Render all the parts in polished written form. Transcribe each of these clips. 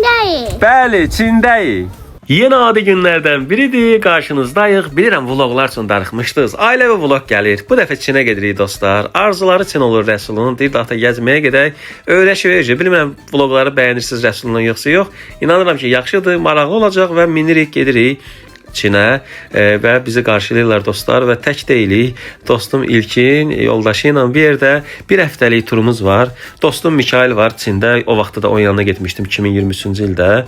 Çindəyik. Bəli, Çindəyik. Yeni adi günlərdən biridir, qarşınızdayıq. Bilirəm, vloglar üçün darıxmışdınız. Ailəvi vlog gəlir. Bu dəfə Çinə gedirik dostlar. Arzuları Çin olur Rəsulun. Deyir, ata gəzməyə gedək. Öyrəşi. Bilmirəm, vlogları bəyənirsiniz Rəsulundan yoxsa yox. İnanıram ki, yaxşıdır, maraqlı olacaq və minirik, gedirik Çinə və bizi qarşılayırlar dostlar və tək deyilik. Dostum İlkin yoldaşı ilə bir yerdə bir həftəlik turumuz var. Dostum Mikail var Çində. O vaxtda da onun yanına getmişdim 2023-cü ildə.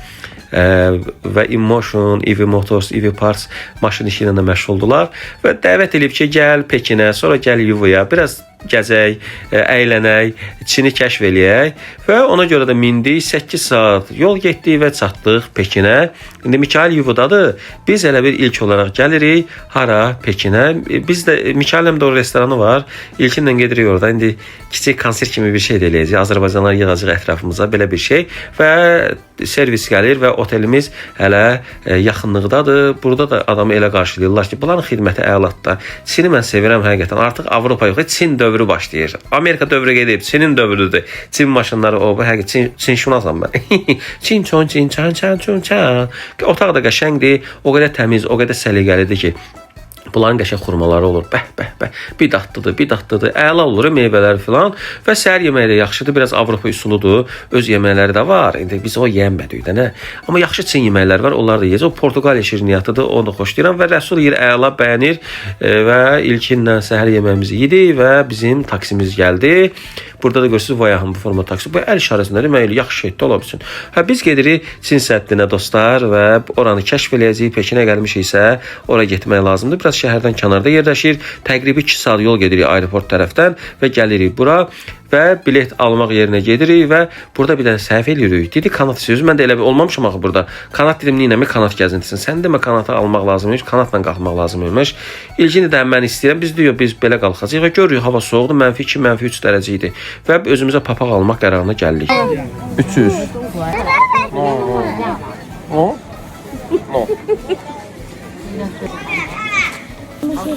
Və Emotion, EV Motors, EV Parts maşın işi ilə də məşğuldular və dəvət edib ki, gəl Pekinə, sonra gəl Yuvaya, biraz gəzək, əylənək, Çini kəşf eləyək və ona görə də mindik, 8 saat yol getdik və çatdıq Pekinə. İndi Mikail Yuvadadır. Biz elə bir ilk olaraq gəlirik. Hara? Pekinə. Biz də Mikail'in də o restoranı var. İlkinlə gedirik orada. İndi kiçik konsert kimi bir şey də eləyəcək. Azərbaycanlar yığacaq ətrafımıza belə bir şey və servis gəlir və otelimiz hələ yaxınlıqdadır. Burada da adamı elə qarşılayırlar ki, bunların xidməti əlatda. Çini mən sevirəm həqiqətən. Artıq Avropa yox, Çin dövrü başlayır. Amerika dövrü gedib, Çinin dövrüdür. Çin maşınları o, həqiqətən Çin şunasam mən. Çin çon, Çin çan, çan çon, çan. Otaq da qəşəngdir, o qədər təmiz, o qədər səliqəlidir ki, bunların qəşəng xurmaları olur. Bəh. Bir dadlıdır. Əla olur meyvələr filan və səhər yeməyi də yaxşıdır. Biraz Avropa üsuludur. Öz yeməkləri də var. İndi biz o yeyənmədik də, nə? Amma yaxşı Çin yeməkləri var. Onları da yeyəcək. O Portuqaliya şirniyyatıdır. Onu da xoşlayıram və Rəsul yer əla bəyənir və ilkinlə səhər yeməyimizi yedik və bizim taksimiz gəldi. Burada da görürsünüz Voyaxın bu forma taksi. Bu əl işarəsində demək yaxşı şeydə ola bilsin. Biz gedirik Çin səddinə dostlar və oranı kəşf eləyəcəyik. Pekinə gəlmişiksə, ora getmək lazımdır. Biraz şəhərdən kənarda yerləşir. Təqribi 2 saat yol gedirik aeroport tərəfdən və gəlirik bura və bilet almaq yerinə gedirik və burada bir dənə səhv eləyirik. Dedi kanat sözü. Mən də elə bir olmamışam axı burada. Kanat dedim, neyinəmi kanat gəzintisin. Sən demə kanatı almaq lazımmış, kanatla qalxmaq lazımmış. İlgini də mən istəyirəm. Biz deyirik, biz belə qalxacağıq və görürük hava soğuqdur. -2, -3 dərəcə idi. Və özümüzə papaq almaq qərarına gəldik. 300.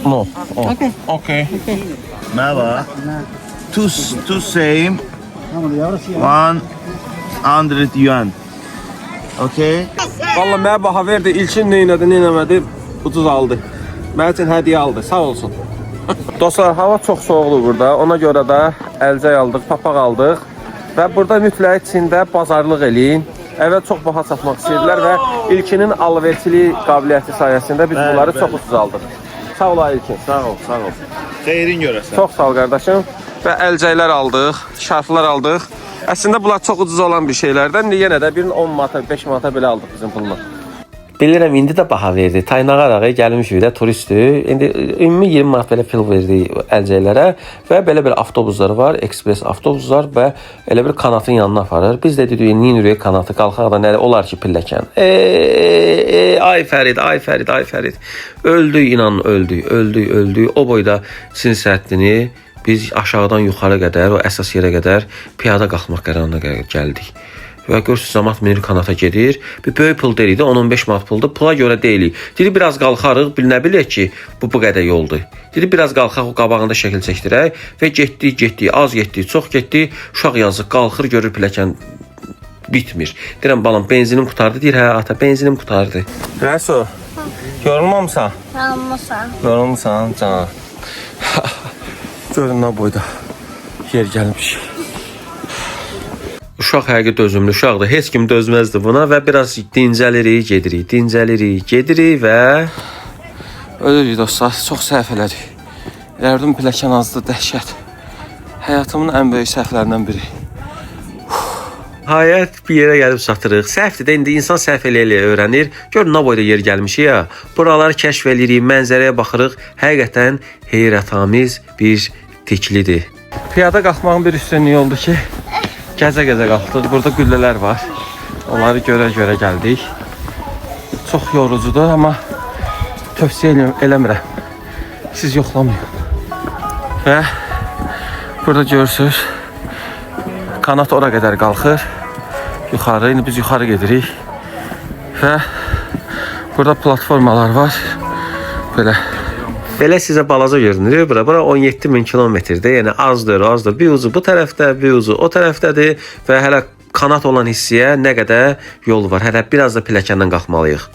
No. Okay. Merhaba. Two same. 100 yuan. Okay. Valla mənə baha verdi. İlkin neynədi, neynəmədi. Ucuz aldı. Mən üçün hədiyyə aldı. Sağ olsun. Dostlar, hava çox soğuqdur burada. Ona görə də əlcək aldıq, papaq aldıq. Və burada mütləq Çində bazarlıq eləyin. Əvvəl çox baha satmaq istədilər və İlkinin alverçilik qabiliyyəti sayəsində biz bunları çox ucuz aldıq. Sağ ol İlkin. Sağ ol. Xeyrin görəsən. Çox sağ ol qardaşım. Və əlcəklər aldıq, şarflar aldıq. Əslində bunlar çox ucuz olan bir şeylərdən. Yenə də birini 10 manata, 5 manata belə aldıq bizim pulunu. Bilirəm, indi də baha verdi. Taynağı arağı gəlmişik də turistdir. İndi ümumi 20 manat belə pul verdi əlcəklərə və belə avtobuslar var, ekspres avtobuslar və elə bir kanatın yanına aparır. Biz də dedik, niyə ürək kanatı qalxaq da nə olar ki pilləkən. Ay Fərid. Öldük, inan öldük. O boyda Çin səddini biz aşağıdan yuxarı qədər, o əsas yerə qədər piyada qalxmaq qərarına gəldik. Və görürsünüz, zamat minir kanata gedir. Bir böyük pul deyilik də, 10-15 manat puldur. Pula görə deyilik. Dedi, biraz qalxarıq, nə bilək ki, bu qədər yoldur. Dedi, biraz qalxaq, o qabağında şəkil çəkdirək və getdik, az getdik, çox getdik. Uşaq yazıq, qalxır, görür piləkən bitmir. Deyirəm, balam, benzinim qutardı. Deyir, hə, ata, benzinim qutardı. Rəsul, yorulmamısan? Yorulmuşsan, cana. Görün, nə boyda yer gəlmiş. Uşaq həqiqi dözümlü uşaqdır. Heç kim dözməzdi buna və biraz dincəlirik, gedirik və ölürük dostlar. Çox səhv elədik. Yardım pilləkən azdır, dəhşət. Həyatımın ən böyük səhvlərindən biri. Hayat bir yerə gəlib çatırıq. Səhvdir də, indi insan səhv eləyə öyrənir. Gör, nə boyda yer gəlmişik ya. Buraları kəşf eləyirik, mənzərəyə baxırıq. Həqiqətən heyrətamiz bir tiklidir. Piyada qalxmağın bir üstünlüyü oldu ki, gəzə-gəzə qalxdıq. Burada güllələr var. Onları görə gəldik. Çox yorucudur, amma tövsiyə eləmirəm. Siz yoxlamayın. Və burada görürsünüz, kanat ora qədər qalxır. Yuxarı, indi biz yuxarı gedirik. Və burada platformalar var. Belə sizə balaca görünür. Bura 17.000 kilometrdir. Yəni azdır. Bir ucu bu tərəfdə, bir ucu o tərəfdədir və hələ kanat olan hissəyə nə qədər yol var. Hətta biraz da pilləkəndən qalxmalıyıq.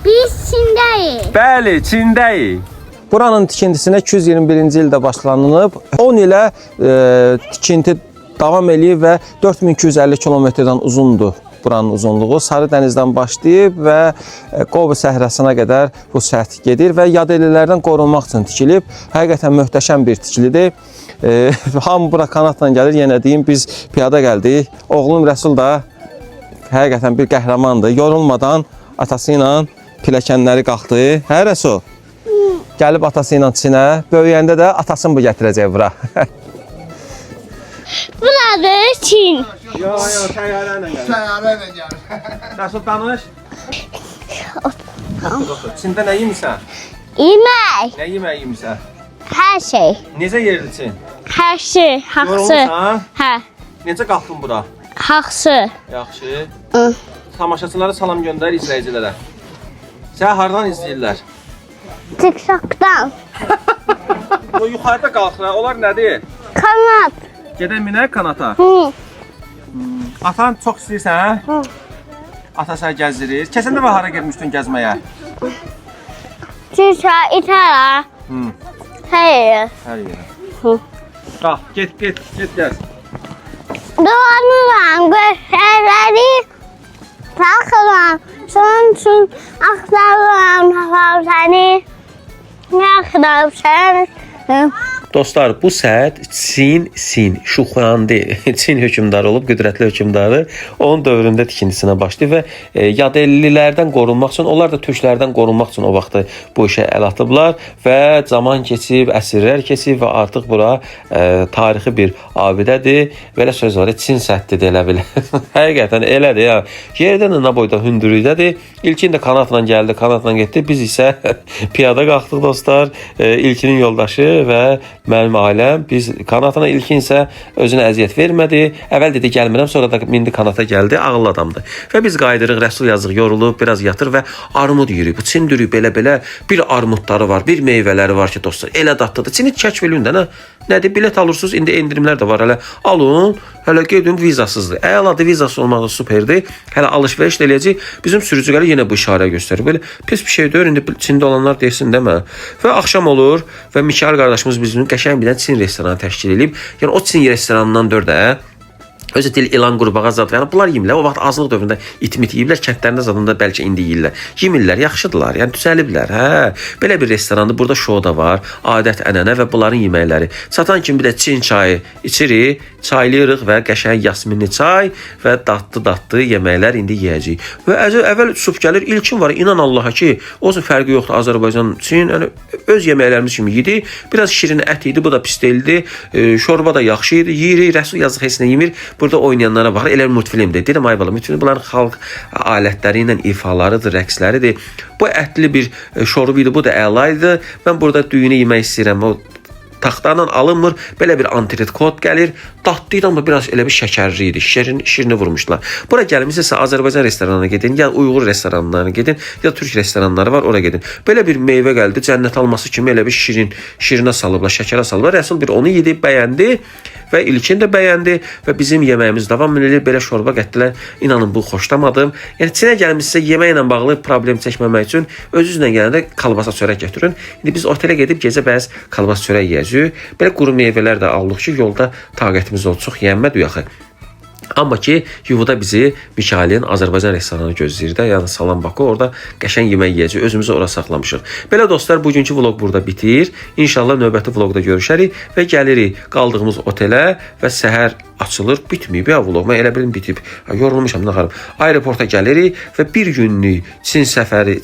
Biz Çindəyik. Bəli, Çindəyik. Buranın tikintisinə 221-ci ildə başlanılıb. 10 ilə tikinti davam eləyib və 4250 kilometrdən uzundur buranın uzunluğu. Sarı dənizdən başlayıb və Qobu səhrasına qədər bu səthi gedir və yadellilərdən qorunmaq üçün tikilib. Həqiqətən möhtəşəm bir tikilidir. Hamı bura kanatla gəlir. Yenə deyim, biz piyada gəldik. Oğlum Rəsul da həqiqətən bir qəhrəmandır. Yorulmadan atası ilə pilləkənləri qalxdı. Hə Rəsul? Gəlib atası ilə Çinə. Böyüyəndə də atasını bu gətirəcək bura. Buradır Çin. Təyyarə ilə gəlir. Rəsul danış. Çində nə yemisən? Yemək. Nə yemək yemisən? Hər şey. Necə yerli Çin? Hər şey. Haqsı. Yorulmusan? Hə. Necə qalxdın bura? Haqsı. Yaxşı. Hı. Tamaşaçılara salam göndər izləyicilərə. Sən hardan izləyirlər? TikTok'dan. O yuxarıda qalxır. Onlar nədir? Kanat. Gedən minək kanata. Hı. Atan çox istəyirsən, hə? Hı. Ata səni gəzdirir. Keçəndə və hara getmişdin gəzməyə? Çişə, itara. Hı. Hayır. Hər yerə. Hı. Qalx, get gəz. Dolanıram, göstərləri. Taxıram. Son üçün axtarıram, tapam səni. Yaxıram səni. Dostlar, bu səd Çin Şuxuandi, Çin hökmdarı olub, qüdrətli hökmdarı. Onun dövründə tikintisinə başlayıb və yadellilərdən qorunmaq üçün, onlar da türklərdən qorunmaq üçün o vaxtı bu işə əl atıblar və zaman keçib, əsrlər keçib və artıq bura tarixi bir abidədir. Belə söz var, Çin səddi də elə bilər. Həqiqətən elədir ya. Yerdən nə boyda hündürlükdədir. İlkin də kanatla gəldi, kanatla getdi. Biz isə piyada qalxdıq dostlar. İlkinin yoldaşı və mənim ailəm. Biz kanatına ilkin isə özünə əziyyət vermədi. Əvvəl dedi gəlmirəm, sonra da mindi kanata gəldi. Ağıllı adamdır. Və biz qayıdırıq, Rəsul yazıq yorulub, biraz yatır və armud yürüyüb. Bu Çin dürüyüb belə-belə bir armudları var, bir meyvələri var ki dostlar. Elə dadlıdır. Çini kəşf eləyin də, nədir? Bilet alırsınız, indi endirimlər də var. Hələ alın, hələ gedin vizasızdır. Əladır, vizası olmağı superdir. Hələ alış-veriş də eləyəcək. Bizim sürücüləri yenə bu işarə göstərir. Belə pis bir şey deyir. İndi Çində olanlar desin demə. Və axşam olur və Mikail qardaşımız bizim qəşəng bir Çin restoranı təşkil edib. Yəni o Çin restoranından dörd özü dil ilan qurbağa zad. Yəni bunlar yemlər. O vaxt azlıq dövründə itmit yeyiblər. Kəndlərində zadında bəlkə indi yeyirlər. Yemirlər, yaxşıdırlar. Yəni düzəliblər. Hə. Belə bir restorandır. Burada şou da var. Adət, ənənə və bunların yeməkləri. Çatan kimi bir də Çin çayı içirik, çaylayırıq və qəşəng yasminli çay və dadlı yeməklər indi yeyəcəyik. Və əvvəl sup gəlir. İlkin var. İnan Allaha ki, o fərqi yoxdur. Azərbaycan, Çin, yəni öz yeməklərimiz kimi yedi. Biraz şirin ət idi. Bu da pis deyildi. Şorba da yaxşı idi. Yeyirik. Rəsul yazıq heç nə yemir. Burada oynayanlara baxır. Elə multfilmdir. Deyirəm ay bala, multfilm bunların xalq alətləri ilə ifalarıdır, rəqsləridir. Bu ətli bir şorba idi. Bu da əla idi. Mən burada düyünü yemək istəyirəm. O taxtadan alınmır. Belə bir antret kod gəlir. Dadlı idi, amma biraz elə bir şəkərli idi. Şirini vurmuşlar. Bura gəlmişsə Azərbaycan restoranına gedin, ya Uyğur restoranlarına gedin, ya Türk restoranları var, ora gedin. Belə bir meyvə gəldi, cənnət alması kimi elə bir şirinə salıblar, şəkərə salıblar. Rəsul bir onu yedi, bəyəndi və İlkin də bəyəndi və bizim yeməyimiz davam edir. Belə şorba gətirdilər. İnanın bu xoşlamadım. Yəni Çinə gəlmişsə yeməklə bağlı problem çəkməmək üçün özünüzlə gələndə kalbasa çörək götürün. İndi biz otelə gedib gecə bəz kalbasa çörək yeyəcəyik. Belə quru meyvələr də aldıq ki, yolda taqətimiz oldu. Çox yeyənmədik axı. Amma ki, yuvuda bizi Mikailin Azərbaycan restoranı gözləyir də, yəni Salam Baku, orada qəşəng yemək yeyəcək, özümüzü ora saxlamışıq. Belə dostlar, bugünkü vlog burada bitir. İnşallah növbəti vlogda görüşərik və gəlirik qaldığımız otelə və səhər açılır, bitməyib ya vlog. Mən elə bilim bitib. Yorulmuşam, naxarım. Aeroporta gəlirik və bir günlük Çin səfəri,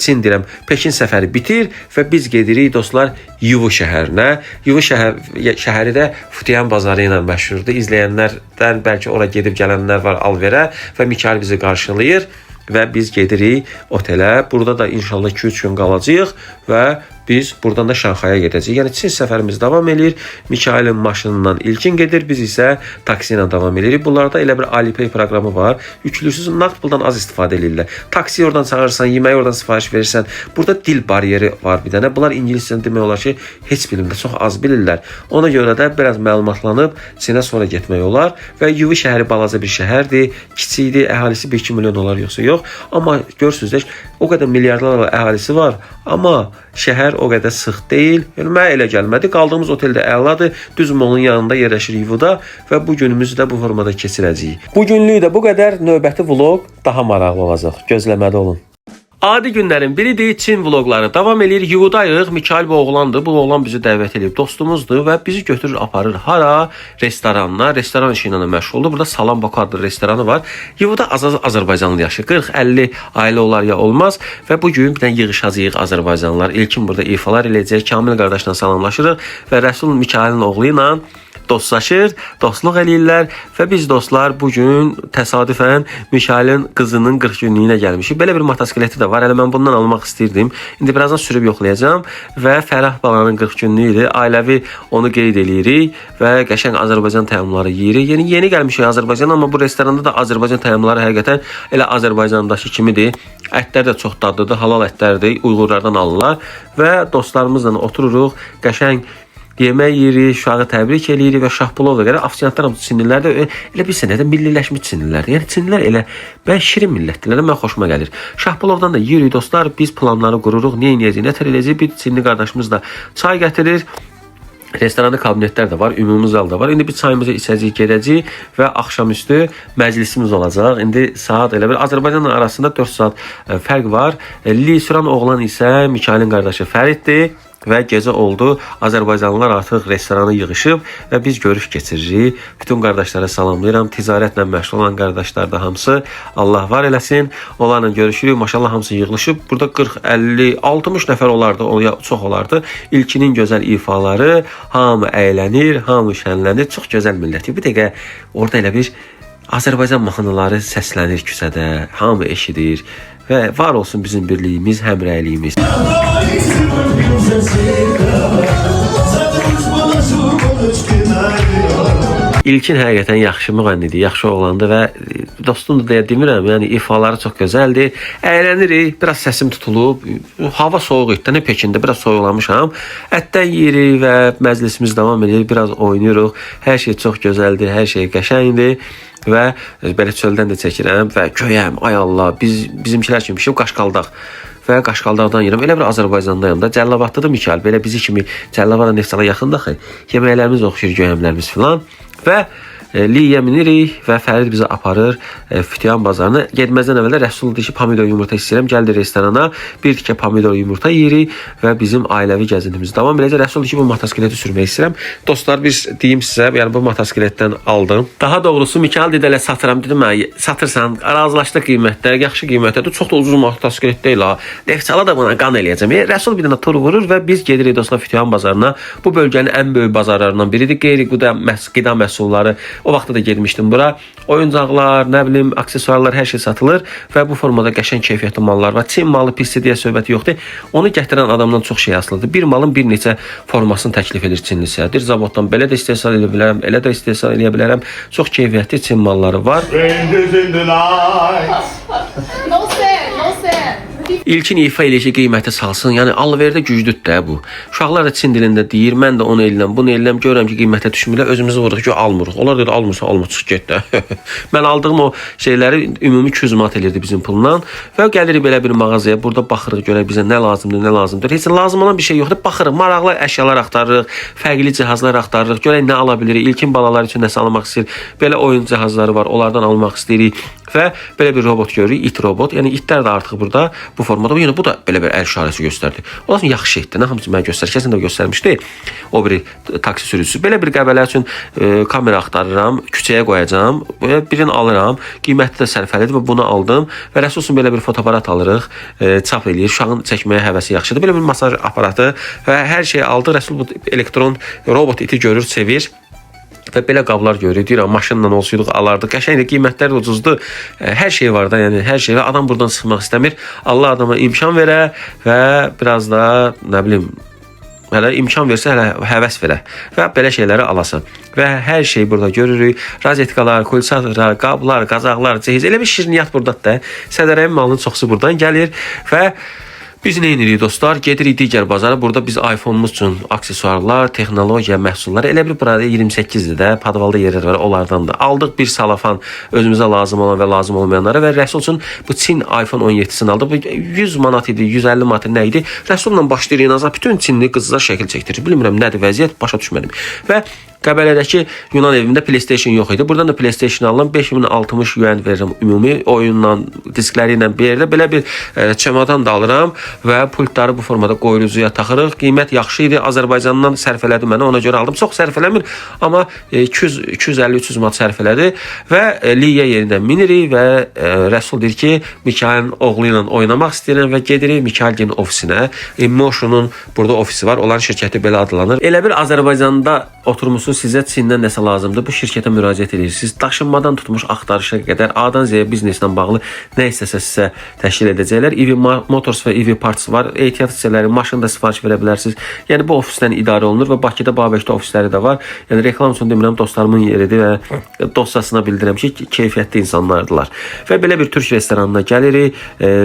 Pekin səfəri bitir və biz gedirik dostlar Yuvu şəhərinə. Yuvu şəhəri də Futiyan bazarı ilə məşhurdur. İzləyənlərdən bəlkə ora gedib gələnlər var alverə və Mikail bizi qarşılayır. və biz gedirik otelə. Burada da inşallah 2-3 gün qalacağıq və biz buradan da Şanxaya gedəcəyik. Yəni Çin səfərimiz davam edir. Mikailin maşınından İlkin gedir, biz isə taksi ilə davam edirik. Bunlarda elə bir Alipay proqramı var. Yüklüsüz nağd puldan az istifadə edirlər. Taksi oradan çağırırsan, yeməyi oradan sifariş verirsən. Burada dil bariyeri var bir dənə. Bunlar ingiliscəni demək olar ki, heç bilmirlər, çox az bilirlər. Ona görə də biraz məlumatlanıb Çinə sonra getmək olar və Yuvi şəhəri balaca bir şəhərdir, kiçikdir, əhalisi 1-2 milyon olar yoxsa yox. Amma görürsünüz, o qədər milyardlarla əhalisi var, amma şəhər o qədər sıx deyil. Yəni mənə elə gəlmədi. Qaldığımız oteldə əladır. Düz molun yanında yerləşir Yuvuda və bu günümüzü də bu formada keçirəcəyik. Bu günlük də bu qədər. Növbəti vloq daha maraqlı olacaq. Gözləmədə olun. Adi günlərin biridir. Çin vloqları davam edir. Yuvudayıq. Mikail bu oğlandır. Bu oğlan bizi dəvət edib. Dostumuzdur və bizi götürür, aparır hara? Restoranına. Restoran işi ilə məşğuldur. Burada Salam Baku adlı restoranı var. Yuvuda az Azərbaycanlı yaşayır. 40-50 ailə olar ya olmaz və bu gün bir dənə yığışacağıq Azərbaycanlılar. İlkin burada ifalar eləyəcək. Kamil qardaşla salamlaşırıq və Rəsul Mikailin oğlu ilə dostlaşır, dostluq eləyirlər və biz dostlar bugün təsadüfən Mikailin qızının 40 günlüyünə gəlmişik. Belə bir motosikleti də var. Hələ mən bundan almaq istəyirdim. İndi birazdan sürüb yoxlayacağam və Fərah balanın 40 günlüyüdür. Ailəvi onu qeyd eləyirik və qəşəng Azərbaycan təamları yeyirik. Yeni gəlmişik Azərbaycan, amma bu restoranda da Azərbaycan təamları həqiqətən elə Azərbaycandakı kimidir. Ətlər də çox dadlıdır, halal ətlərdir, Uyğurlardan alırlar və dostlarımızla otururuq, qəşəng yemək yeyirik, uşağı təbrik eləyirik və Şahbulov da gəlir. Afisiyantlar hamısı Çinlilər də elə bir sənədə milliləşmiş Çinlilərdir. Yəni Çinlilər elə mən şirin millətdirlər, mən xoşuma gəlir. Şahbulovdan da yeyirik dostlar, biz planları qururuq, nə edəcəyik, nə tər eləyəcəyik. Bir Çinli qardaşımız da çay gətirir. Restoranda kabinetlər də var, ümumi zal da var. İndi bir çayımızı içəcəyik, gedəcəyik və axşamüstü məclisimiz olacaq. İndi saat elə bir Azərbaycanla arasında 4 saat fərq var. Li Süran oğlan isə Mikailin qardaşı Fəriddir. Və gecə oldu. Azərbaycanlılar artıq restorana yığışıb və biz görüş keçiririk. Bütün qardaşlara salamlayıram. Ticarətlə məşğul olan qardaşlar da hamısı Allah var eləsin. Onlarla görüşürük. Maşallah hamısı yığılışıb. Burada 40, 50, 60 nəfər olardı. O ya çox olardı. İlkinin gözəl ifaları, hamı əylənir, hamı şənlənir. Çox gözəl millətdir. Bir dəqiqə orada elə bir Azərbaycan mahnıları səslənir küçədə. Hamı eşidir və var olsun bizim birliyimiz, həmrəyliyimiz. İlkin həqiqətən yaxşı müğənnidir, yaxşı oğlandı və dostumdur deyə demirəm, yəni ifaları çox gözəldir. Əylənirik, biraz səsim tutulub, hava soyuq idi, nə Pekində biraz soyuqlamışam. Ətdən yeyirik və məclisimiz davam edir, biraz oynayırıq. Hər şey çox gözəldir, hər şey qəşəngdir. Və belə çöldən də çəkirəm və köyəm, ay Allah, bizimkilər kimi pişib Qaşqaldaq və Qaşqaldaqdan yerim. Elə bir Azərbaycandayım da, Cəlilabadda da Mikail, belə bizi kimi Cəlilabada Neftçala yaxındır. Yeməklərimiz oxşur, göyəmlərimiz filan və Liyə minirik və Fərid bizi aparır Fütiyan bazarına. Getməzdən əvvəldə Rəsul deyir ki, pomidor yumurta istəyirəm. Gəldi restorana, bir tikə pomidor yumurta yeyirik və bizim ailəvi gəzintimiz davam edəcək. Rəsul deyir ki, bu motosikleti sürmək istəyirəm. Dostlar, biz deyim sizə, yəni bu motosikletdən aldım. Daha doğrusu Mikail dedi elə satıram, dedim mən satırsan, razılaşdıq qiymətdə, yaxşı qiymətdədir. Çox da ucuz motosiklet deyil ha. Neftçala da buna qan eləyəcəm. Rəsul bir dənə tur vurur və biz gedirik dostlar Fütiyan bazarına. Bu bölgənin ən böyük bazarlarından biridir. Qeyri-qida məhsulları. O vaxtda da getmişdim bura. Oyuncaqlar, nə bilim, aksesuarlar, hər şey satılır və bu formada qəşəng keyfiyyətli mallar var. Çin malı pisdir deyə söhbəti yoxdur. Onu gətirən adamdan çox şey asılıdır. Bir malın bir neçə formasını təklif edir Çinlisə. Bir zavoddan belə də istehsal edə bilərəm, elə də istehsal edə bilərəm. Çox keyfiyyətli Çin malları var. İlkin ifa eləyəcək qiyməti salsın. Yəni alverdə güclüdür də bu. Uşaqlar da Çin dilində deyir. Mən də onu eləyirəm, bunu eləyirəm. Görürəm ki, qiymətə düşmürlər. Özümüzü vururuq ki, almırıq. Onlar dedi almırsan, alma, çıx get də. Mən aldığım o şeyləri ümumi 200 manat elirdi bizim pulla və gəlirik belə bir mağazaya. Burada baxırıq, görək bizə nə lazımdır, nə lazımdır. Heç lazım olan bir şey yoxdur. Baxırıq, maraqlı əşyalar axtarırıq, fərqli cihazlar axtarırıq. Görək nə ala bilirik. İlkin balalar üçün nəsə almaq istəyir. Belə oyun cihazları var. Onlardan almaq istəyirik. Və belə bir robot görürük, it robot. Yəni itlər də artıq burada bu formada. Yəni bu da belə bir əl işarəsi göstərdi. O da yaxşı şeydir. Nə hamısı mənə göstərir. Kəsin də göstərmişdi. O bir taksi sürücüsü. Belə bir qəbələ üçün kamera axtarıram, küçəyə qoyacağam. Birini alıram. Qiyməti də sərfəlidir və bunu aldım. Və Rəsulsun belə bir fotoaparat alırıq. Çap eləyir. Uşağın çəkməyə həvəsi yaxşıdır. Belə bir masaj aparatı və hər şeyi aldıq. Rəsul bu elektron robot iti görür, sevir. Və belə qablar görürük. Deyirəm, maşınla olsaydık alardıq. Qəşəngdir, qiymətlər də ucuzdur. Hər şey var da, yəni hər şey. Adam buradan çıxmaq istəmir. Allah adama imkan verə və biraz da, nə bilim, hələ imkan versə, hələ həvəs verə və belə şeyləri alasan. Və hər şey burada görürük. Razetkalar, kulçalar, qablar, qazaqlar, cehiz. Elə bir şirniyyat buradadır da. Sədərəyin malının çoxusu buradan gəlir və biz nə edirik dostlar? Gedirik digər bazara. Burada biz iPhone-umuz üçün aksesuarlar, texnologiya məhsulları, elə bir burada 28-dir də, padvalda yerlər var, onlardan da aldıq. Bir salafan özümüzə lazım olan və lazım olmayanlara və Rəsul üçün bu Çin iPhone 17-sini aldıq. Bu 100 manat idi, 150 manat nə idi? Rəsulla başlayır nazar, bütün Çinli qızlar şəkil çəkdirir. Bilmirəm nədir vəziyyət, başa düşmədim. Və Qəbələdəki Yunan evində PlayStation yox idi. Buradan da PlayStation alınan 5060 yuan verirəm ümumi oyunla, diskləri ilə bir yerdə. Belə bir çamadan da alıram və pultları bu formada qoyulucuya taxırıq. Qiymət yaxşı idi. Azərbaycandan sərf elədi mənə, ona görə aldım. Çox sərf eləmir, amma 250-300 manat sərf elədi və liyə yerindən minirik və Rəsul deyir ki, Mikailin oğlu ilə oynamaq istəyirəm və gedirik Mikailin ofisinə. Emotion'un burada ofisi var. Onların şirkəti belə adlanır. Elə bir Azərbaycanda oturmusunuz, sizə Çindən nəsə lazımdır, bu şirkətə müraciət edirsiniz. Daşınmadan tutmuş axtarışa qədər A-dan Z-yə bizneslə bağlı nə istəsə sizə təşkil edəcəklər. EV Motors və EV Parts var. Ehtiyat hissələri, maşın da sifariş verə bilərsiniz. Yəni bu ofisdən idarə olunur və Bakıda, Babəkdə ofisləri də var. Yəni reklam üçün demirəm, dostlarımın yeridir və dostasına bildirəm ki, keyfiyyətli insanlardılar. Və belə bir türk restoranına gəlirik.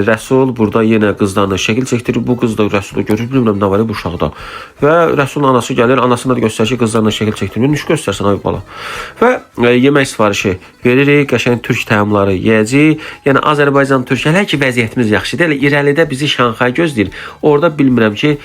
Rəsul burada yenə qızlarla şəkil çəkdirir. Bu qız da Rəsulu görür, bilmirəm nə var bu uşaqda. Və Rəsulun anası gəlir, anasına da göstərir ki, qızlarla şəkil çəkdirir. Nüş göstərsən ay bala. Və yemək sifarişi veririk, qəşəng türk təamları yeyəcəyik. Yəni Azərbaycan türk, hələ ki vəziyyətimiz yaxşıdır. Elə irəlidə bizi Şanxay gözləyir. Orada bilmirəm ki,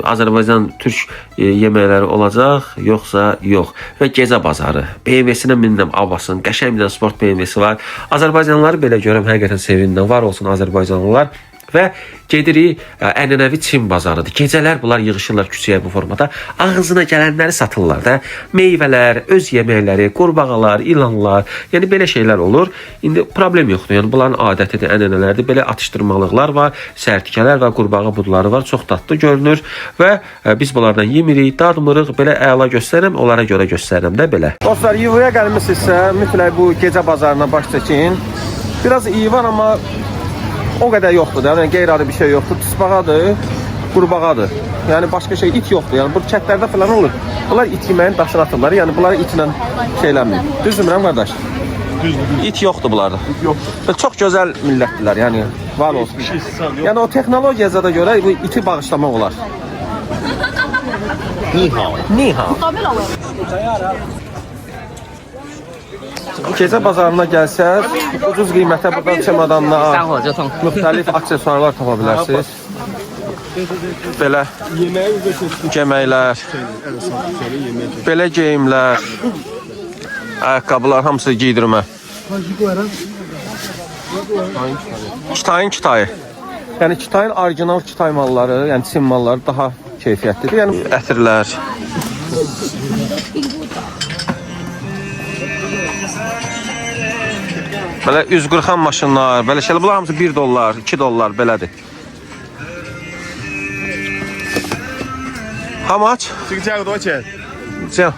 Azərbaycan türk yeməkləri olacaq, yoxsa yox. Və gecə bazarı. BMW-sinə minirəm Abbasın, qəşəng bir sport BMW-si var. Azərbaycanlıları belə görəm, həqiqətən sevindim. Var olsun Azərbaycanlılar. Və gedirik, ənənəvi Çin bazarıdır. Gecələr bunlar yığışırlar küçəyə bu formada. Ağzına gələnləri satırlar da. Meyvələr, öz yeməkləri, qurbağalar, ilanlar, yəni belə şeylər olur. İndi problem yoxdur. Yəni bunların adətidir, ənənələrdir. Belə atışdırmalıqlar var, sərtikələr və qurbağa budları var. Çox dadlı görünür və biz bunlardan yemirik, dadmırıq. Belə əla göstərirəm, onlara görə göstərirəm də belə. Dostlar, İVA gəlmisinizsə, mütləq bu gecə bazarına baş çəkin. Biraz iyi var, amma o qədər yoxdur da, yəni qeyri-adi bir şey yoxdur. Tısbağadır, qurbağadır. Yəni başqa şey, it yoxdur. Yəni bu kətlərdə falan olur. Bunlar it yeməyin daşını atırlar. Yəni bunları itlə şeyləmir. Düzdürmürəm qardaş? Düzdür. İt yoxdur bunlarda. İt yoxdur. Çox gözəl millətdirlər, yəni var olsun. Yəni o texnologiyaya da görə bu iti bağışlamaq olar. Ni hao. Ni hao. Gecə bazarına gəlsəz, ucuz qiymətə buradan çemadanlar, müxtəlif aksesuarlar tapa bilərsiniz. Belə yeməklər, belə geyimlər, ayaqqabılar hamısı giydirmə. Kitayın. Yəni Kitayın orijinal Kitay malları, yəni Çin malları daha keyfiyyətlidir. Yəni ətirlər. Belə üz qırxan maşınlar, belə şeylər, bunlar hamısı 1 dollar, 2 dollar belədir. How much? 这个价格多少钱？这样，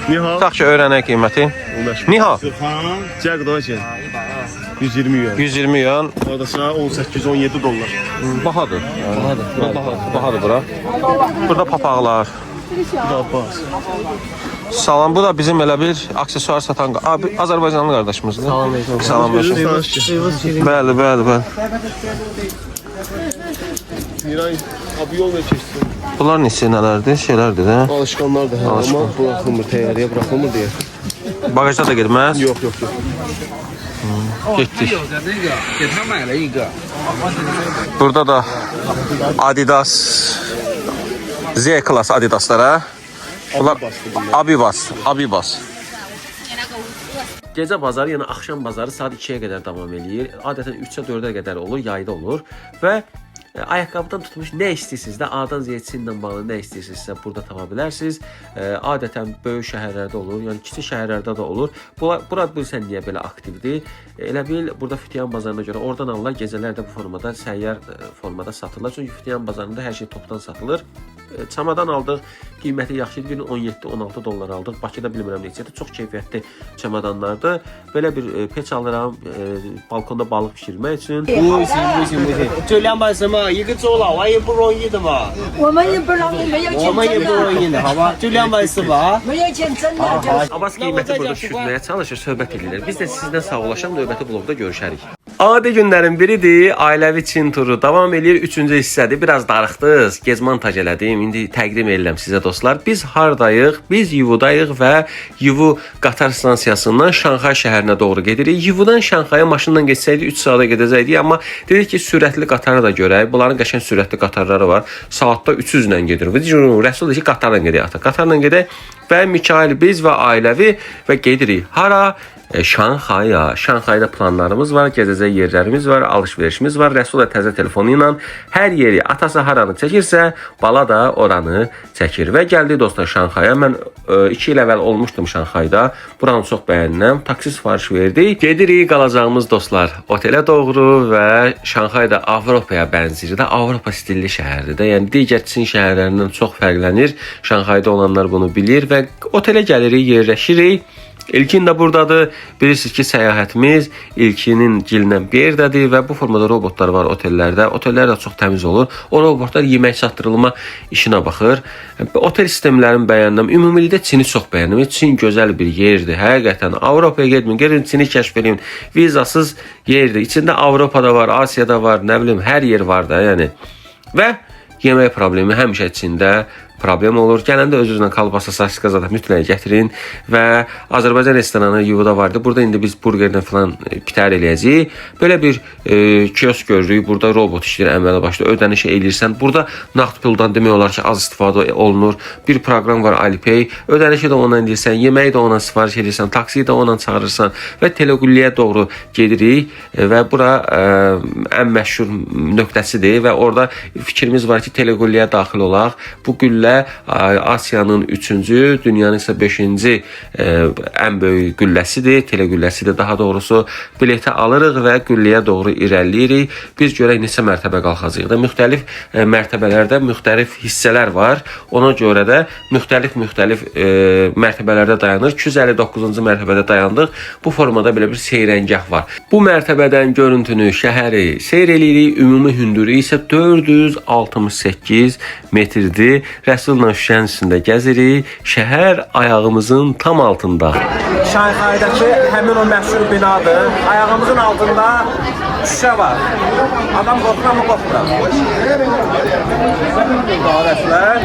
你好， tak ki öyrənək qiyməti. Ni hao? 价格多少钱？120 yuan. 120 yuan. Orada 18-17 dollar. Bahadır. Bahadır bura. Burada papaqlar. Bu da Abbas. Salam, bu da bizim elə bir aksesuar satan abi Azərbaycanlı qardaşımızdır. Salam. Bəli. İran abi yol çeşitli. Bunlar neçə nələrdir? Şeylərdir də. Alışkanlar da ama bırakılmır, təyyarəyə bırakılmır diye. Bagajda da getməz. Yok. Getdik. Burada da Adidas Z klas Adidaslara. Bunlar Abibas. Gecə bazarı, yəni axşam bazarı saat 2-yə qədər davam eləyir. Adətən 3-ə 4-ə qədər olur, yayda olur və ayaqqabıdan tutmuş nə istəyirsiniz də, A-dan Z-yə Çinlə bağlı nə istəyirsinizsə burada tapa bilərsiniz. Adətən böyük şəhərlərdə olur, yəni kiçik şəhərlərdə də olur. Bura bilirsən niyə belə aktivdir? Elə bil burada Fütiyan bazarına görə oradan alırlar, gecələr də bu formada, səyyar formada satırlar. Çünki Fütiyan bazarında hər şey topdan satılır. çamadan aldıq. Qiyməti yaxşı idi. 17-16 dollar aldıq. Bakıda bilmirəm neçədir. Çox keyfiyyətli çamadanlardır. Belə bir peç alıram balkonda balıq pişirmək üçün. 不行，这200什么一个周老外也不容易的嘛，我们也不容易，没有我钱们也不容挣的，易的，好吧？就200是吧？没有钱挣的，就是。 Abbas qiyməti burada düşürməyə çalışır, söhbət edirlər. Biz də sizdən sağollaşaq, növbəti blogda görüşərik. Adi günlərin biridir, ailəvi Çin turu davam edir. 3-cü hissədir. Biraz darıxdınız, gez montaj elədim. İndi təqdim edirəm sizə dostlar. Biz hardayıq? Biz Yivudayıq və Yivu qatar stansiyasından Şanxay şəhərinə doğru gedirik. Yivudan Şanxaya maşınla getsəydik 3 saata gedəcəkdik, amma dedik ki, sürətli qatarı da görək. Bunların qəşəng sürətli qatarları var. Saatda 300 ilə gedir. Rəsul deyir ki, qatarla gedək. Qatarla gedək və Mikail biz və ailəvi və gedirik. Hara? Şanxaya. Şanxayda planlarımız var, gezəcək yerlərimiz var, alış-verişimiz var. Rəsul da təzə telefonu ilə hər yeri, atası haranı çəkirsə, bala da oranı çəkir. Və gəldik dostlar Şanxaya. Mən 2 il əvvəl olmuşdum Şanxayda. Buranı çox bəyəndim. Taksi sifariş verdik. Gedirik qalacağımız dostlar otelə doğru və Şanxayda Avropaya bənzəyir də, Avropa stilli şəhərdir də. Yəni digər Çin şəhərlərindən çox fərqlənir. Şanxayda olanlar bunu bilir və otelə gəlirik, yerləşirik. İlkin də buradadır. Bilirsiniz ki, səyahətimiz İlkinin gilindən bir yerdədir və bu formada robotlar var otellərdə. Otellər də çox təmiz olur. O robotlar yemək çatdırılma işinə baxır. Otel sistemlərini bəyəndim. Ümumilikdə Çini çox bəyəndim. Çin gözəl bir yerdir. Həqiqətən Avropaya getməyin, gedin Çini kəşf edin. Vizasız yerdir. İçində Avropada var, Asiyada var, nə bilim, hər yer var da, yəni. Və yemək problemi həmişə Çində problem olur. Gələndə öz-özünə kalbasa, saşka zaten mütləq gətirin və Azərbaycan restoranı Yuvuda vardı. Burada indi biz burgerdən falan pitər eləyəcəyik. Belə bir kiosk görürük. Burada robot işləyir əmələ başda. Ödəniş eləyirsən. Burada nağd puldan demək olar ki, az istifadə olunur. Bir proqram var Alipay. Ödənişi də ondan edirsən, yeməyi də ondan sifariş edirsən, taksiyi də ondan çağırırsan və Telegülliyə doğru gedirik və bura ən məşhur nöqtəsidir və orada fikrimiz var ki, Telegülliyə daxil olaq. Bu güllə Asiyanın 3-cü, dünyanın isə 5-ci ən böyük gülləsidir, telegülləsidir daha doğrusu. Bileti alırıq və gülləyə doğru irəliləyirik. Biz görək neçə mərtəbə qalxacağıq da. Müxtəlif mərtəbələrdə müxtəlif hissələr var. Ona görə də müxtəlif mərtəbələrdə dayanır. 259-cu mərtəbədə dayandıq. Bu formada belə bir seyrəngah var. Bu mərtəbədən görüntünü, şəhəri seyr eləyirik. Ümumi hündürlüyü isə 468 metrdir. Rəsulla şüşənin üstündə gəzirik. Şəhər ayağımızın tam altında. Şanxaydakı həmin o məşhur binadır. Ayağımızın altında şüşə var. Adam qorxur ama qorxmur. Rəslər.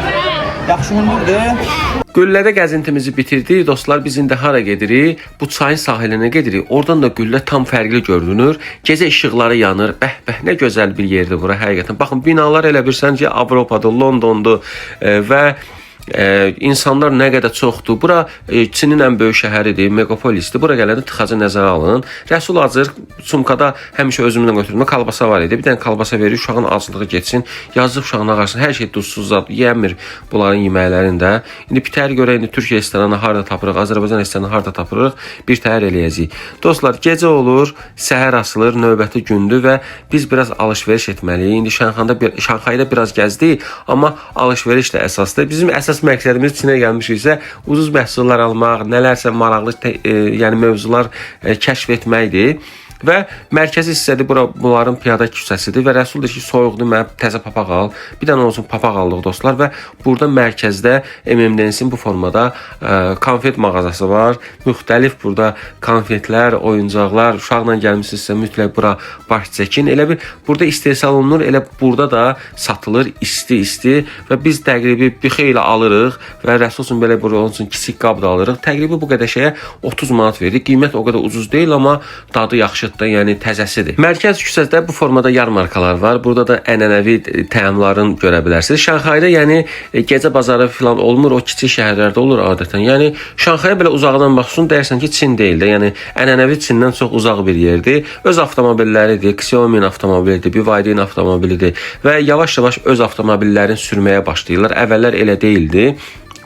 Yaxşı hündürdür. Güllədə gəzintimizi bitirdik. Dostlar, biz indi hara gedirik? Bu çayın sahilinə gedirik. Oradan da güllə tam fərqli görünür. Gecə işıqları yanır. Bəh, nə gözəl bir yerdir bura həqiqətən. Baxın, binalar elə bilirsən ki, Avropadır, Londondur və insanlar nə qədər çoxdur. Bura Çinin ən böyük şəhəridir, megapolisdir. Bura gələndə tıxacı nəzərə alın. Rəsul acır, sumkada həmişə özümdən götürdüm. Kalbasa var idi. Bir dənə kalbasa verir, uşağın acılığı getsin. Yazıq uşağına qarşısın. Hər şey duzsuz zad, yeyəmir bunların yeməklərində. İndi bir təhər görək, indi Türkiyə restoranı harda tapırıq, Azərbaycan restoranı harda tapırıq, bir təhər eləyəcəyik. Dostlar, gecə olur, səhər asılır, növbəti gündür və biz biraz alış-veriş etməliyik. İndi Şanxayda biraz gəzdik, amma alış-veriş də əsasdır. Bizim əsas məqsədimiz Çinə gəlmişiksə ucuz məhsullar almaq, nələrsə maraqlı yəni mövzular kəşf etməkdir. Və mərkəzi hissədir, bunların piyada küçəsidir və Rəsul deyir ki, soyuqdur, mənə təzə papaq al. Bir dənə olsun papaq aldıq dostlar və burada mərkəzdə MMD'nin bu formada konfet mağazası var. Müxtəlif burada konfetlər, oyuncaqlar, uşaqla gəlmişsinizsə mütləq bura baş çəkin. Elə bir burada istehsal olunur, elə burada da satılır isti və biz təqribi bir xeyli alırıq və Rəsul üçün belə bura olsun kiçik qab da alırıq. Təqribi bu qədər şeyə 30 manat verdik. Qiymət o qədər ucuz deyil, amma dadı yaxşı. Yəni təzəsidir. Mərkəz küçəsində bu formada yarmarkalar var. Burada da ənənəvi təamların görə bilərsiniz. Şanxayda yəni gecə bazarı falan olmur, o kiçik şəhərlərdə olur adətən. Yəni Şanxaya belə uzaqdan baxsan deyirsən ki, Çin deyil də. Yəni ənənəvi Çindən çox uzaq bir yerdir. Öz avtomobilləridir, Xiaomi avtomobilidir, BYD avtomobilidir və yavaş-yavaş öz avtomobillərini sürməyə başlayırlar. Əvvəllər elə deyildi.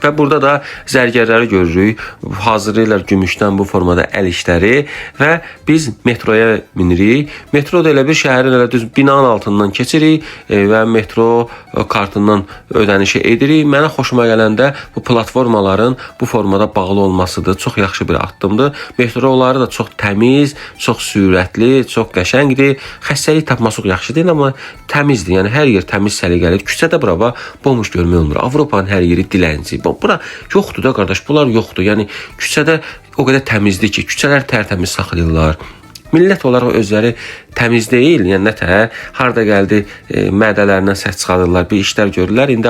Və burada da zərgərləri görürük. Hazırlayırlar gümüşdən bu formada əl işləri və biz metroya minirik. Metro da elə bir şəhərin elə düz binanın altından keçirik və metro kartından ödənişi edirik. Mənə xoşuma gələndə bu platformaların bu formada bağlı olmasıdır. Çox yaxşı bir addımdır. Metroları da çox təmiz, çox sürətli, çox qəşəngdir. Xəstəlik tapması yaxşı deyil, amma təmizdir. Yəni hər yer təmiz, səliqəlidir. Küçədə bura bomboş görmək olmur. Avropanın hər yeri dilənci. Bura yoxdur da qardaş, bunlar yoxdur. Yəni küçədə o qədər təmizdir ki, küçələr tərtəmiz saxlayırlar. Millət olaraq özləri təmiz deyil, yəni nətə, harda gəldi mədələrindən səs çıxarırlar, bir işlər görürlər. İndi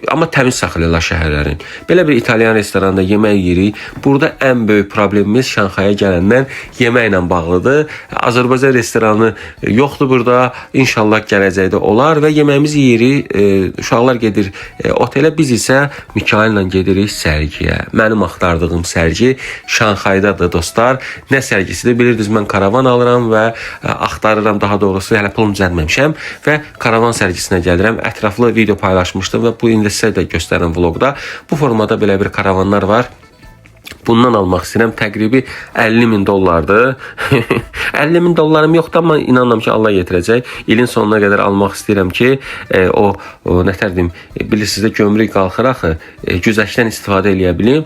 amma təmiz saxlayırlar şəhərlərin. Belə bir İtalyan restoranında yemək yeyirik. Burada ən böyük problemimiz Şanxaya gələndən yeməklə bağlıdır. Azərbaycan restoranı yoxdur burada. İnşallah gələcəkdə olar və yeməyimizi yeyirik. Uşaqlar gedir otelə, biz isə Mikaillə gedirik sərgiyə. Mənim axtardığım sərgi Şanxaydadır dostlar. Nə sərgisidir bilirdiniz, mən karavan alıram və axtarıram, daha doğrusu hələ pulum düzəltməmişəm və karavan sərgisinə gəlirəm. Ətraflı video paylaşmışdım və bu indi sizə də göstərin vlogda. Bu formada belə bir karavanlar var. Bundan almaq istəyirəm. Təqribi 50.000 dollardır. 50.000 dollarım yoxdur, amma inanıram ki, Allah yetirəcək. İlin sonuna qədər almaq istəyirəm ki, nətər deyim, bilirsiniz də gömrük qalxır axı, güzəşdən istifadə eləyə bilim.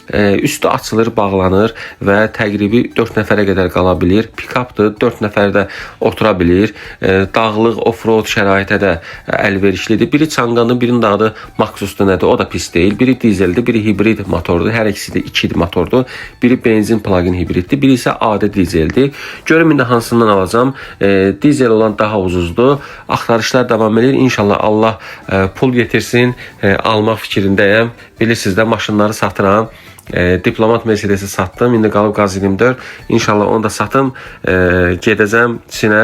Üstü açılır, bağlanır və təqribi 4 nəfərə qədər qala bilir. Pikapdır, 4 nəfər də otura bilir. Dağlıq, off-road şəraitə də əlverişlidir. Biri çanqanın, birinin də adı Maxus'dur, nədir? O da pis deyil. Biri dizeldir, biri hibrid motordur. Hər ikisi də 2 motordur. Biri benzin plug-in hibriddir, biri isə adi dizeldir. Görüm indi hansından alacağım. Dizel olan daha ucuzdur. Axtarışlar davam edir. İnşallah Allah pul getirsin. Almaq fikrindəyəm. Bilirsiniz də, maşınları satıram. Diplomat Mercedes'i satdım. İndi qalıb Qaz 24. İnşallah onu da satım. Gedəcəm Çinə.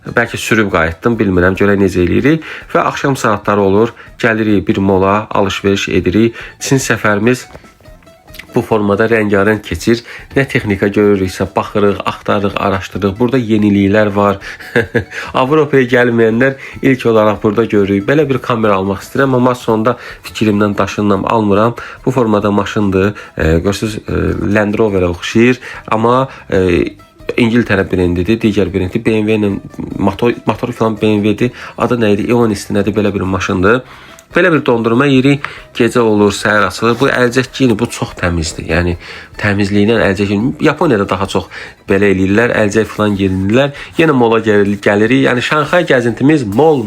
Bəlkə sürüb qayıtdım, bilmirəm, görək necə eləyirik. Və axşam saatları olur. Gəlirik bir mola, alış-veriş edirik. Çin səfərimiz bu formada rəngarəng keçir. Nə texnika görürüksə baxırıq, axtarırıq, araşdırırıq. Burada yeniliklər var. Avropaya gəlməyənlər ilk olaraq burada görürük. Belə bir kamera almaq istəyirəm, amma sonda fikrimdən daşınmam, almıram. Bu formada maşındır. Görürsünüz, Land Rover'a oxşayır, amma İngiltərə brendidir, digər brendi BMW ilə motoru falan BMW-dir. Adı nə idi? Ionis nədir? Belə bir maşındır. Belə bir dondurma yeri gecə olur, səhər açılır. Bu əlcək giyini, bu çox təmizdir. Yəni təmizliyindən əlcək giyini. Yaponiyada daha çox belə eləyirlər, əlcək falan giyinirlər. Yenə mola gəlirik. Yəni Şanxay gəzintimiz mol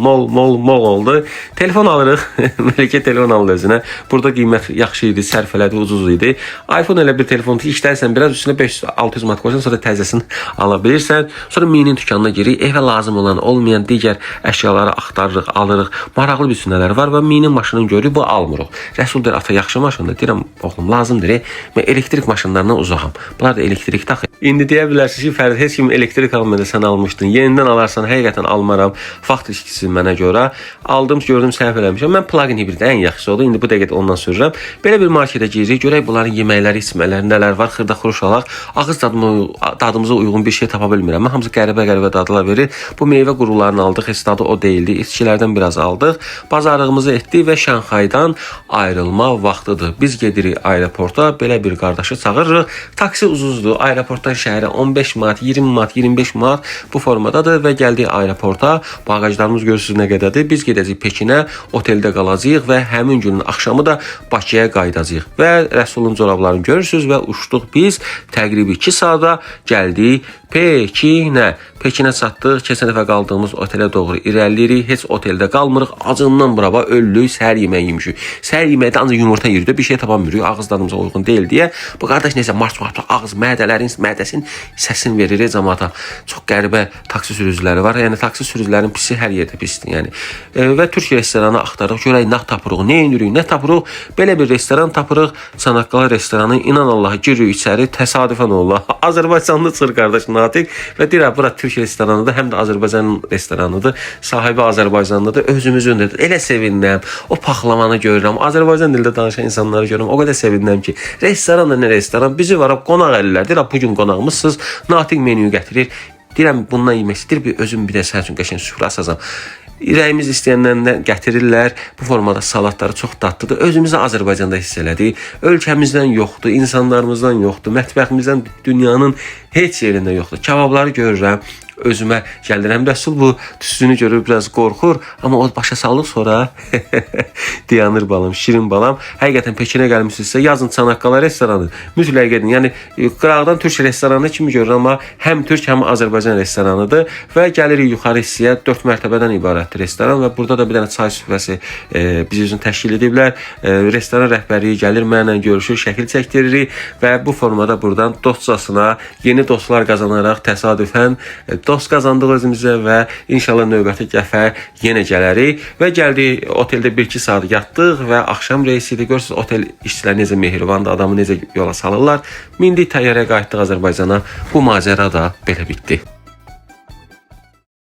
oldu. Telefon alırıq. Mələkə telefon alır özünə. Burada qiymət yaxşı idi, sərf elədi, ucuz idi. iPhone elə bir telefondur ki, işlərsən biraz üstünə 500-600 manat qoysan, sonra təzəsini ala bilirsən. Sonra Minin dükanına giririk. Evə lazım olan, olmayan digər əşyaları axtarırıq, alırıq. Maraqlı bir sünələr var və Minin maşınını görürük, bu almırıq. Rəsul deyir, ata yaxşı maşındır. Deyirəm, oğlum lazımdır. Mən elektrik maşınlarından uzağam. Bunlar da elektrikdə axı. İndi deyə bilərsiniz ki, Fərid, heç kim elektrik almadı, sən almışdın. Yenidən alarsan, həqiqətən almaram. Vaxt ilişkisi mənə görə. Aldım, gördüm, səhv eləmişəm. Mən plug-in hibrid ən yaxşısı oldu. İndi bu dəqiqədə ondan sürürəm. Belə bir marketə giririk, görək bunların yeməkləri, içmələri, nələr var, xırda-xuruş alaq. Ağız dadımıza uyğun bir şey tapa bilmirəm. Mən hamısı qəribə dadlar verir. Bu meyvə qurularını aldıq, heç dadı o deyildi. İçkilərdən biraz aldıq. Bazarlığımızı etdik və Şanxaydan ayrılma vaxtıdır. Biz gedirik aeroporta, belə bir qardaşı çağırırıq. Taksi ucuzdur. Aeroportdan şəhərə 15 manat, 20 manat, 25 manat bu formadadır və gəldik aeroporta. Bagajlarımız görürsünüz nə qədərdir. Biz gedəcəyik Pekinə, oteldə qalacağıq və həmin günün axşamı da Bakıya qayıdacağıq. Və Rəsulun corablarını görürsünüz və uçduq biz. Təqribi 2 saata gəldik Pekinə. Pekinə çatdıq. Keçən dəfə qaldığımız otelə doğru irəliləyirik. Heç oteldə qalmırıq. Acından buraba öllük, səhər yeməyi yemişik. Səhər yeməkdə ancaq yumurta yeririk. Bir şey tapa bilmirik. Ağız dadımıza uyğun deyil deyə. Bu qardaş necə marş ağız mədəsin səsini verir cəmaata. Çox qəribə taksi sürücüləri var. Yəni taksi sürücülərinin pisi hər yerdə pisdir. Yəni və türk restoranı axtarırıq. Görək nə tapırıq, nə yenirik, nə tapırıq. Belə bir restoran tapırıq. Çanaqqala restoranı. İnan Allaha giririk içəri. Təsadüfən olur. Azərbaycanlı çıxır qardaş Natiq və deyir, bura türk restoranıdır, həm də Azərbaycan restoranıdır. Sahibi Azərbaycanlıdır, özümüzündür. Elə sevindim. O paxlavanı görürəm. Azərbaycan dilində danışan insanları görürəm. O qədər sevindim ki, restoran da nə restoran, bizi var qonaq ellər. Deyir, bu gün qonağımızsınız. Natiq menüyü gətirir. Deyirəm, bundan yemək istəyir, özüm bir də sənin üçün qəşəng süfrə asacam. ürəyimiz istəyəndən gətirirlər. Bu formada salatları çox dadlıdır. Özümüzü Azərbaycanda hiss elədik. Ölkəmizdən yoxdur, insanlarımızdan yoxdur, mətbəximizdən dünyanın heç yerində yoxdur. Kababları görürəm, özümə gəldirəm. Rəsul bu tüstünü görür, biraz qorxur, amma o başa salır sonra dayanır balam, şirin balam. Həqiqətən Pekinə gəlmisinizsə, yazın Çanaqqala restoranı mütləq gedin. Yəni qıraqdan türk restoranı kimi görür, amma həm türk, həm Azərbaycan restoranıdır və gəlirik yuxarı hissəyə. 4 mərtəbədən ibarətdir restoran və burada da bir dənə çay süfrəsi biz üçün təşkil ediblər. Restoran rəhbərliyi gəlir, mənlə görüşür, şəkil çəkdiririk və bu formada buradan dostcasına yeni dostlar qazanaraq təsadüfən dost qazandıq özümüzə və inşallah növbəti dəfə yenə gələrik və gəldik oteldə 1-2 saat yatdıq və axşam reysi idi. Görürsüz otel işçiləri necə mehribandır, adamı necə yola salırlar. Mindik təyyarəyə qayıtdıq Azərbaycana. Bu macəra da belə bitdi.